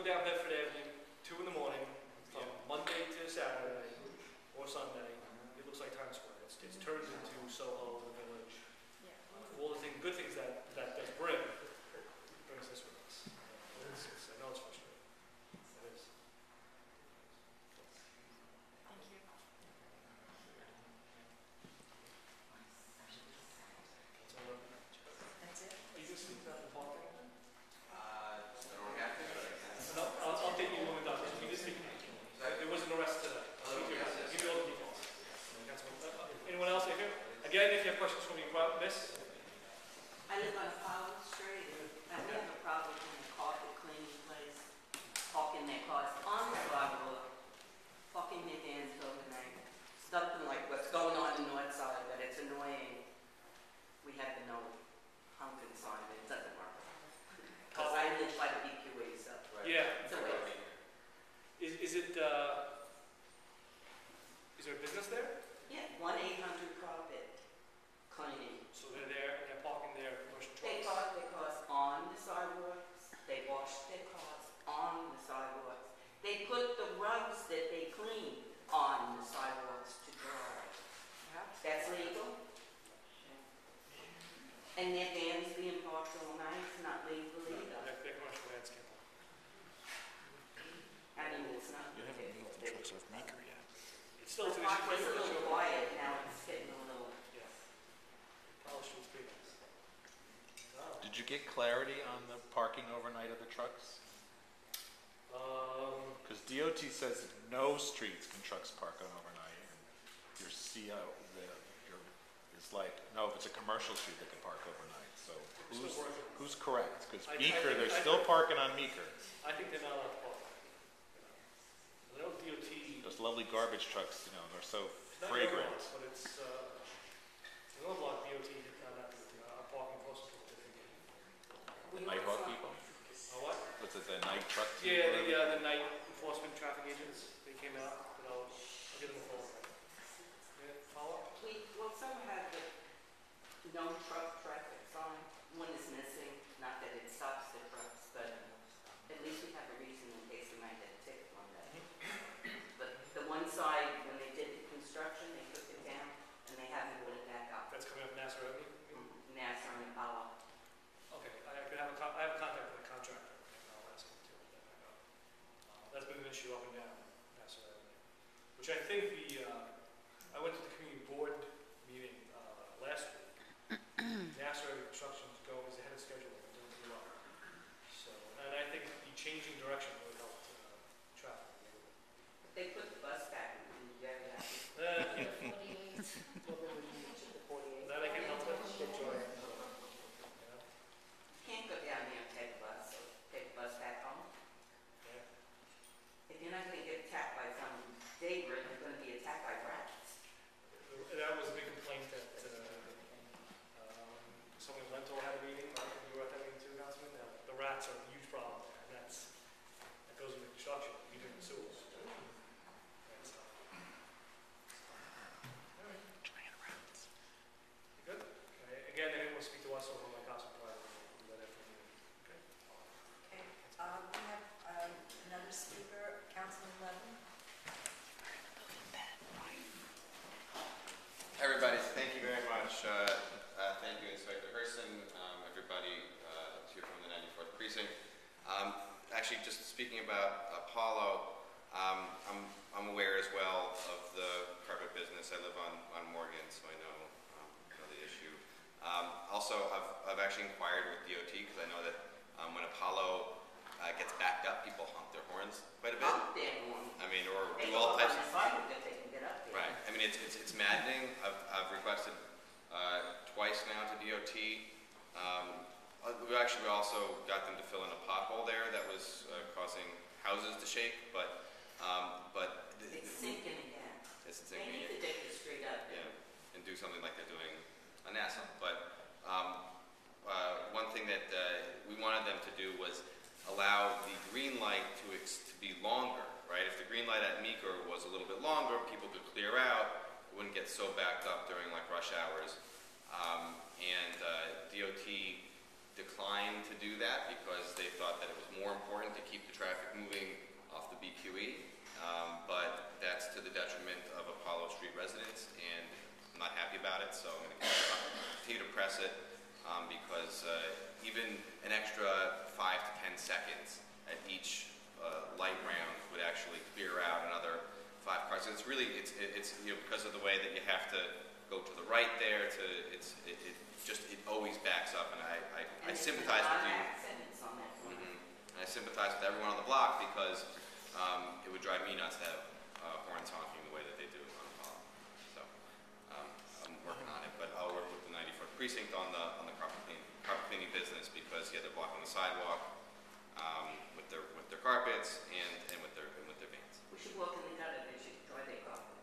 go down Bedford Avenue, 2 in the morning, from Monday to Saturday or Sunday, it looks like Times Square. It's turned into Soho, the Village. All the good things that does bring, brings this with us. I know it's frustrating. It is. Thank you. That's it? Are you going to speak about the parking? Don't have to. No, I'll take you when we're done. You just speak. There was an arrest today. I'll give you all the details. Anyone else here? Again, if you have questions for me about this. I live on Powell Street, and we have a problem in the carpet cleaning place, parking their cars on the sidewalk, parking their vans overnight. It's nothing like what's going on the north side, but it's annoying. We have the no honking sign, but it doesn't work. Because I live by the BQE, so Yeah. it's a waste. Is there a business there? Yeah, 1-800 carpet cleaning. So they're there and they're parking their commercial They trucks. park their cars on the sidewalks. They wash their cars on the sidewalks. They put the rugs that they clean on the sidewalks to dry. That's legal. And their vans being parked all night is not legal either. They're commercial landscape. I mean, it's not. You haven't moved the trucks off Meeker yet. It's still The an park was issue. a little quiet, now it's getting a little. Yeah. College Street's big. Did you get clarity on the parking overnight of the trucks? Because DOT says that no streets can trucks park on overnight. And your CO is like, no, if it's a commercial street, they can park overnight. So who's correct? Because Meeker, they're still parking on Meeker. I think they're not allowed to park. I know DOT. Those lovely garbage trucks, you know, they're so It's not fragrant. everyone, but it's the little block DOT, not DOT, parking close to The Nighthawk people? what? What's it, the night truck team? Yeah, the night enforcement traffic agents, they came out, but I'll give them a call. Yeah, follow up? Well, some have the no truck traffic sign. One is missing, not that it stops the trucks, but at least we have a reason in case we might get a ticket one day. But the one side, when they did the construction, they took it down, and they haven't put it back up. That's coming up Nassau Avenue? Nassau and Apollo. Okay, I have a contact with a contractor, and I'll ask him to get that back up. That's been an issue up and down Nassau Avenue, which I think I went to the community board meeting last week. Nassau Avenue construction is ahead of schedule, and doing pretty well. So, and I think the changing direction really helped traffic. They put the bus back in the area. That I can help with. Good joy. Can't go down there and take a bus, so take a bus back home. Yeah. If you're not going to get attacked by some neighbor, you're going to be attacked by rats. That was a big complaint that someone in Lentil had a meeting. I think you were at that meeting too, Councilman. The rats are a huge problem there, and that goes with the construction, even the sewers. That's tough. All right. Giant rats. You good? Okay. Again, anyone will speak to us over my council private. We'll do that after the meeting. Okay. Okay. We have another speaker, Councilman Levin. Hi, everybody. Thank you very much. Thank you, Inspector Herson, everybody here from the 94th Precinct. Actually, just speaking about Apollo, I'm aware as well of the carpet business. I live on Morgan, so I know the issue. Also, I've actually inquired with DOT because I know that when Apollo gets backed up, people honk their horns quite a bit. Up there, I mean, or they do go all up types on of. the sidewalk if they can get up there. Right. I mean, it's maddening. I've requested twice now to DOT. We also got them to fill in a pothole there that was causing houses to shake, but It's sinking again. it's They sinking. need to dig the street up. Yeah, and do something like they're doing on NASA. But one thing that we wanted them to do was allow the green light to be longer, right? If the green light at Meeker was a little bit longer, people could clear out, it wouldn't get so backed up during like rush hours. And DOT declined to do that because they thought that it was more important to keep the traffic moving off the BQE. But that's to the detriment of Apollo Street residents, and I'm not happy about it, so I'm going to continue to press it because even an extra 5 to 10 seconds at each light round would actually clear out another 5 cars. So it's really, it's you know, because of the way that you have to go to the right there, it always backs up, and I sympathize with you. Accidents on that one. And I sympathize with everyone on the block because it would drive me nuts to have horns honking the way that they do on Apollo. So I'm working on it, but I'll work with the 94th Precinct on the carpet cleaning business because they're blocking the sidewalk with their carpets and with their vans. We should walk in the gutter, they should dry their carpets.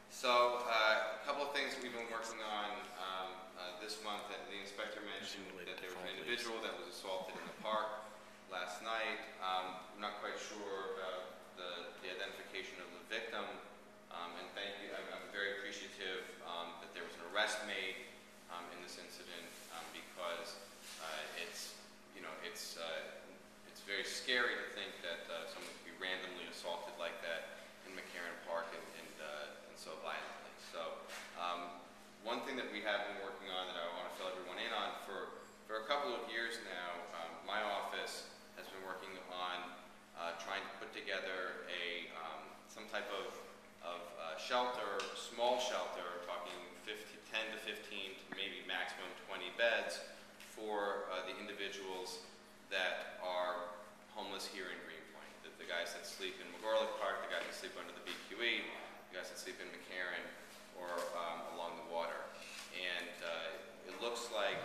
So a couple of things that we've been working on this month. That the inspector mentioned that there was an individual that was assaulted in the park last night. I'm not quite sure about the identification of the victim, and thank you. I'm very appreciative that there was an arrest made in this incident because it's very scary to think that someone could be randomly assaulted like that in McCarran Park and so violently. So one thing that we have been working on that I want to fill everyone in on for a couple of years now, my office has been working on trying to put together some type of shelter, small shelter, talking 10 to 15 to maybe maximum 20 beds for the individuals that are homeless here in Greenpoint. The guys that sleep in McGorlick Park, the guys that sleep under the BQE, the guys that sleep in McCarran or along the water. And it looks like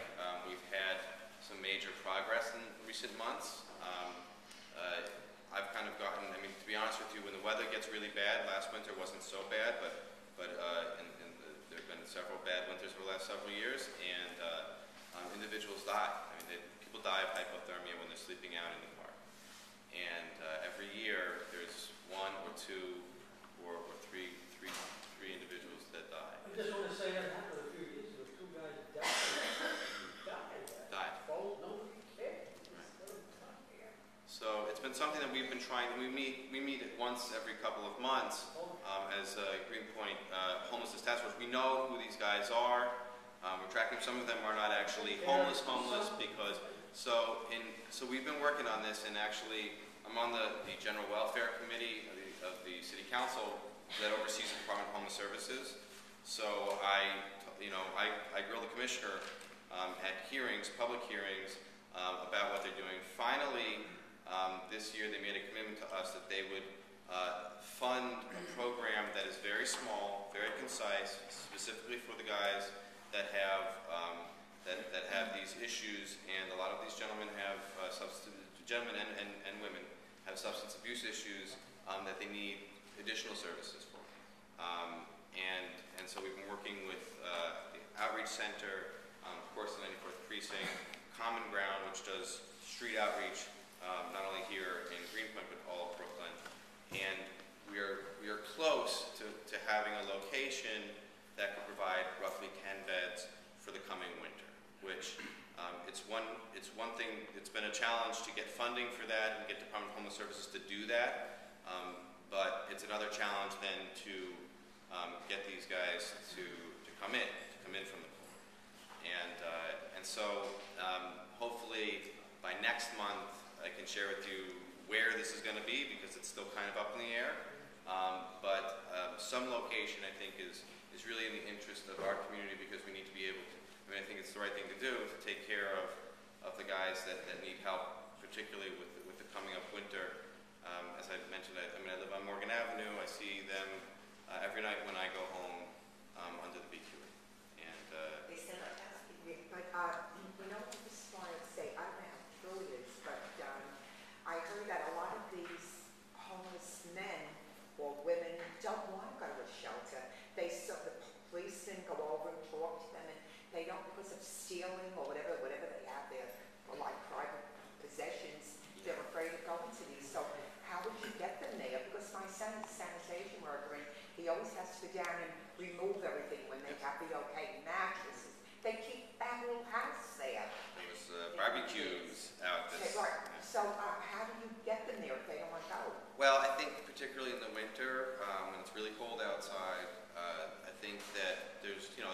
we've had some major progress in recent months. I've kind of gotten, I mean, to be honest with you, when the weather gets really bad, last winter wasn't so bad, but there have been several bad winters over the last several years, and individuals die. I mean, people die of hypothermia when they're sleeping out in the park. And every year, there's 1 or 2 or 3 individuals that die. I just want to say that happened a few years ago. 2 guys died. Both, nobody cared. So it's been something that we've been trying. We meet once every couple of months as Greenpoint Homelessness Task Force. We know who these guys are. We're tracking. Some of them are not actually homeless because. So we've been working on this, and actually I'm on the General Welfare Committee of the City Council that oversees the Department of Homeless Services. So I grill the commissioner at hearings, public hearings, about what they're doing. Finally, this year they made a commitment to us that they would fund a program that is very small, very concise, specifically for the guys that have these issues, and a lot of these gentlemen have and women have substance abuse issues that they need additional services for. And so we've been working with the Outreach Center, of course the 94th Precinct, Common Ground, which does street outreach, not only here in Greenpoint but all of Brooklyn. And we are close to having a location that could provide roughly 10 beds for the coming winter, which it's one thing. It's been a challenge to get funding for that and get Department of Homeless Services to do that, but it's another challenge then to get these guys to come in from the pool. And so hopefully by next month I can share with you where this is going to be, because it's still kind of up in the air. But some location I think is really in the interest of our community, because we need to be able to, I think it's the right thing to do to take care of the guys that need help, particularly with the coming up winter. As I mentioned, I live on Morgan Avenue. I see them every night when I go home under the BQE. And They said our house. But, this is why I say, I don't know how true it is, but I heard that a lot of these homeless men or women don't want to go to a shelter. The policemen go over and talk to them, and they don't, because of stealing or whatever they have there, or like private possessions, they're afraid of going to these. So how would you get them there? Because my son is a sanitation worker, and he always has to go down and remove everything when they have queues out Okay, this. right, so how do you get them there if they don't want to go? Well, I think particularly in the winter, when it's really cold outside, I think that there's, you know,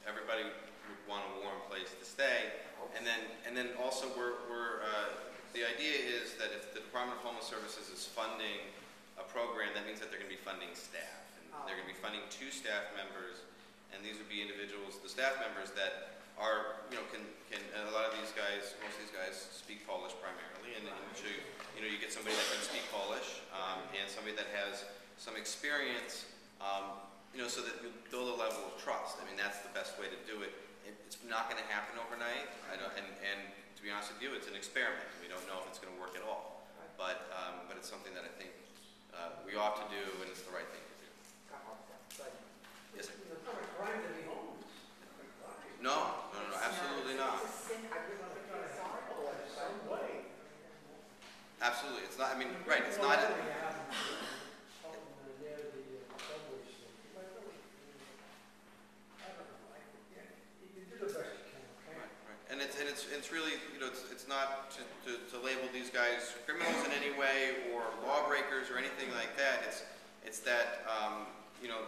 everybody would want a warm place to stay. And then also the idea is that if the Department of Homeless Services is funding a program, that means that they're going to be funding staff. And they're going to be funding 2 staff members, and these would be individuals, the staff members that are, you know, can and a lot of these guys, most of these guys speak Polish primarily, and so you get somebody that can speak Polish, and somebody that has some experience, you know, so that you build a level of trust. I mean, that's the best way to do it. It's not going to happen overnight. I don't, and to be honest with you, it's an experiment. We don't know if it's going to work at all, but it's something that I think we ought to do, and it's the right thing to do. Yes, sir. It's not a crime to be homeless. No, absolutely not. It's a sin, I really feel sorry for it. Some way. Absolutely, it's not. I mean, right? It's not. Up near the subway station. Like, really, I don't know. You do the best you can, okay? Right. And it's really, you know, it's not to label these guys criminals in any way or lawbreakers or anything like that. It's that you know,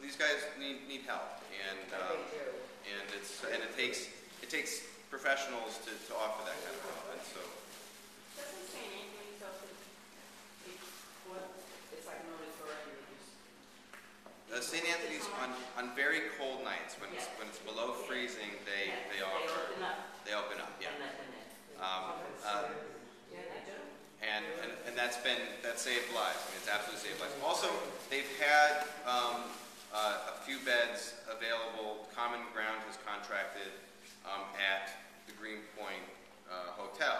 these guys need help, and it takes professionals to offer that kind of help. And so Doesn't St. Anthony's open? It's like notorious. St. Anthony's on very cold nights when it's below freezing, they offer. They open up. They open up, yeah. Yeah, they do. And that saved lives. I mean, it's absolutely saved lives. Also, they've had a few beds available. Common Ground has contracted at the Greenpoint Hotel.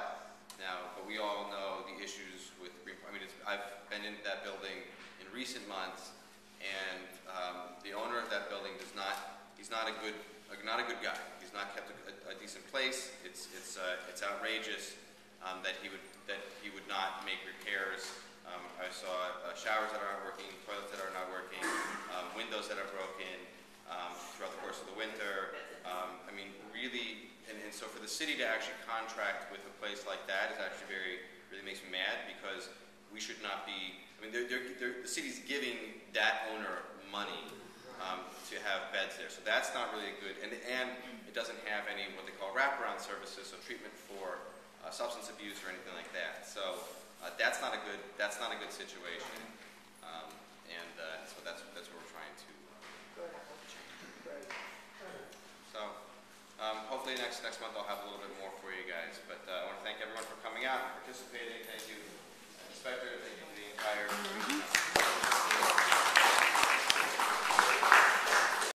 Now, but we all know the issues with Greenpoint. I mean, I've been in that building in recent months, and the owner of that building he's not a good guy. He's not kept a decent place. It's outrageous that he would not make repairs. I saw showers that aren't working, toilets that are not working, windows that are broken throughout the course of the winter. I mean, really, and so for the city to actually contract with a place like that is actually really makes me mad, because we should not be. I mean, the city's giving that owner money to have beds there, so that's not really good. And it doesn't have any what they call wraparound services, so treatment for substance abuse or anything like that. So that's not a good situation. So that's what we're trying to change. So hopefully next month I'll have a little bit more for you guys. But I want to thank everyone for coming out and participating. Thank you.